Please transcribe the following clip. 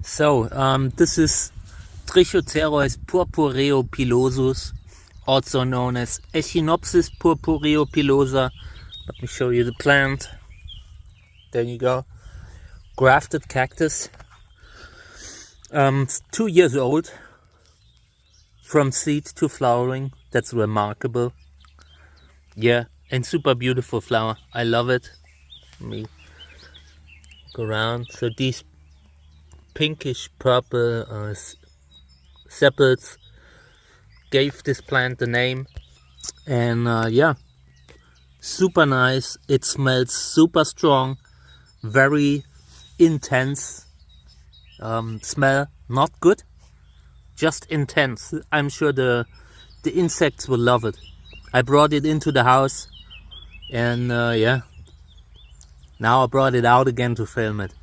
So, this is Trichoceros purpureo pilosus, also known as Echinopsis purpureo pilosa. Let me show you the plant. There you go. Grafted cactus. It's 2 years old. From seed to flowering. That's remarkable. Yeah, and super beautiful flower. I love it. Let me go around. So these pinkish purple sepals gave this plant the name. And yeah, super nice. It smells super strong, very intense smell. Not good, just intense. I'm sure the insects will love it. I brought it into the house, and yeah, now I brought it out again to film it.